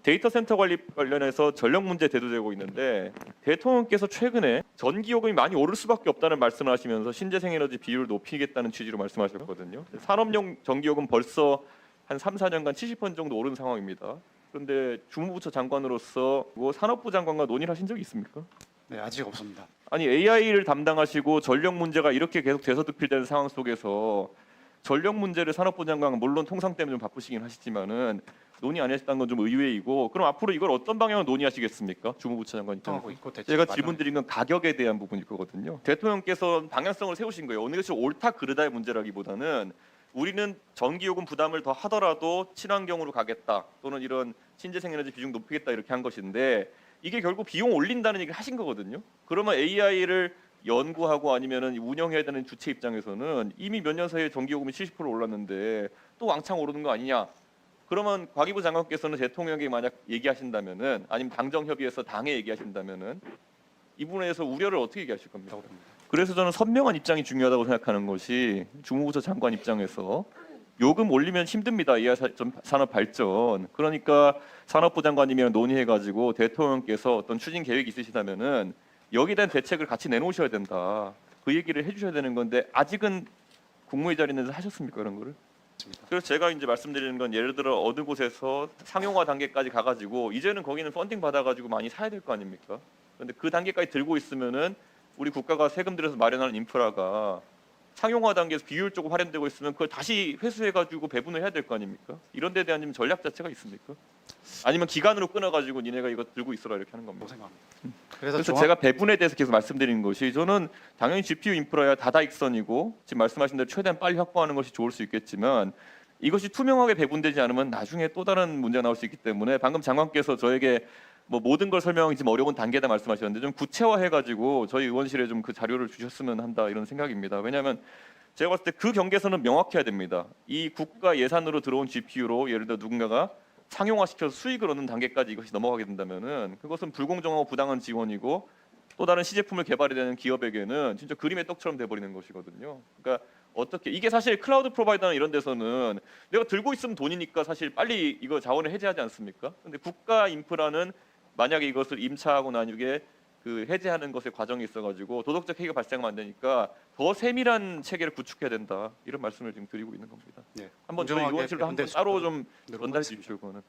데이터 센터 관련해서 전력 문제 대두되고 있는데 대통령께서 최근에 전기요금이 많이 오를 수밖에 없다는 말씀을 하시면서 신재생에너지 비율을 높이겠다는 취지로 말씀하셨거든요. 산업용 전기요금 벌써 한 3, 4년간 70% 정도 오른 상황입니다. 그런데 주무부처 장관으로서 산업부 장관과 논의를 하신 적이 있습니까? 네, 아직 없습니다. 아니 AI를 담당하시고 전력 문제가 이렇게 계속 대서특필되는 상황 속에서 전력 문제를 산업부 장관은 물론 통상 때문에 좀 바쁘시긴 하시지만은 논의 안 하셨다는 건 좀 의외이고, 그럼 앞으로 이걸 어떤 방향으로 논의하시겠습니까? 주무부처 장관 입장에서. 제가 질문 드린 건 가격에 대한 부분일 거거든요. 대통령께서 방향성을 세우신 거예요. 어느 것이 옳다 그르다의 문제라기보다는 우리는 전기요금 부담을 더 하더라도 친환경으로 가겠다, 또는 이런 신재생에너지 비중 높이겠다, 이렇게 한 것인데 이게 결국 비용 올린다는 얘기를 하신 거거든요. 그러면 AI를 연구하고 아니면은 운영해야 되는 주체 입장에서는 이미 몇 년 사이에 전기요금이 70% 올랐는데 또 왕창 오르는 거 아니냐? 그러면 과기부 장관께서는 대통령에게 만약 얘기하신다면은, 아니면 당정협의에서 당에 얘기하신다면은 이 부분에 대해서 우려를 어떻게 얘기하실 겁니까? 그래서 저는 선명한 입장이 중요하다고 생각하는 것이, 주무부처 장관 입장에서 요금 올리면 힘듭니다. 이 산업 발전. 그러니까 산업부 장관님이랑 논의해가지고 대통령께서 어떤 추진 계획이 있으시다면은 여기에 대한 대책을 같이 내놓으셔야 된다. 그 얘기를 해주셔야 되는 건데 아직은 국무회의 자리에서 하셨습니까, 그런 거를? 그래서 제가 이제 말씀드리는 건, 예를 들어 어느 곳에서 상용화 단계까지 가가지고 이제는 거기는 펀딩 받아가지고 많이 사야 될 거 아닙니까? 그런데 그 단계까지 들고 있으면은 우리 국가가 세금 들여서 마련하는 인프라가 상용화 단계에서 비효율적으로 활용되고 있으면 그걸 다시 회수해가지고 배분을 해야 될 거 아닙니까? 이런 데 대한 전략 자체가 있습니까? 아니면 기간으로 끊어가지고 니네가 이거 들고 있어라 이렇게 하는 겁니다. 그래서 제가 배분에 대해서 계속 말씀드리는 것이, 저는 당연히 GPU 인프라야 다다익선이고 지금 말씀하신 대로 최대한 빨리 확보하는 것이 좋을 수 있겠지만 이것이 투명하게 배분되지 않으면 나중에 또 다른 문제가 나올 수 있기 때문에, 방금 장관께서 저에게 뭐 모든 걸 설명하기 좀 어려운 단계다 말씀하셨는데 좀 구체화해가지고 저희 의원실에 좀 그 자료를 주셨으면 한다, 이런 생각입니다. 왜냐하면 제가 봤을 때 그 경계선은 명확해야 됩니다. 이 국가 예산으로 들어온 GPU로 예를 들어 누군가가 상용화시켜서 수익을 얻는 단계까지 이것이 넘어가게 된다면은 그것은 불공정하고 부당한 지원이고 또 다른 시제품을 개발해야 되는 기업에게는 진짜 그림의 떡처럼 돼버리는 것이거든요. 그러니까 어떻게, 이게 사실 클라우드 프로바이더나 이런 데서는 내가 들고 있으면 돈이니까 사실 빨리 이거 자원을 해제하지 않습니까? 근데 국가 인프라는 만약에 이것을 임차하고 난 이후에 그 해제하는 것에 과정이 있어가지고 도덕적 해이가 발생하면 안 되니까 더 세밀한 체계를 구축해야 된다, 이런 말씀을 지금 드리고 있는 겁니다. 네. 한번 저희 의원실로 한번 따로 좀 전달해 주십시오, 그거는.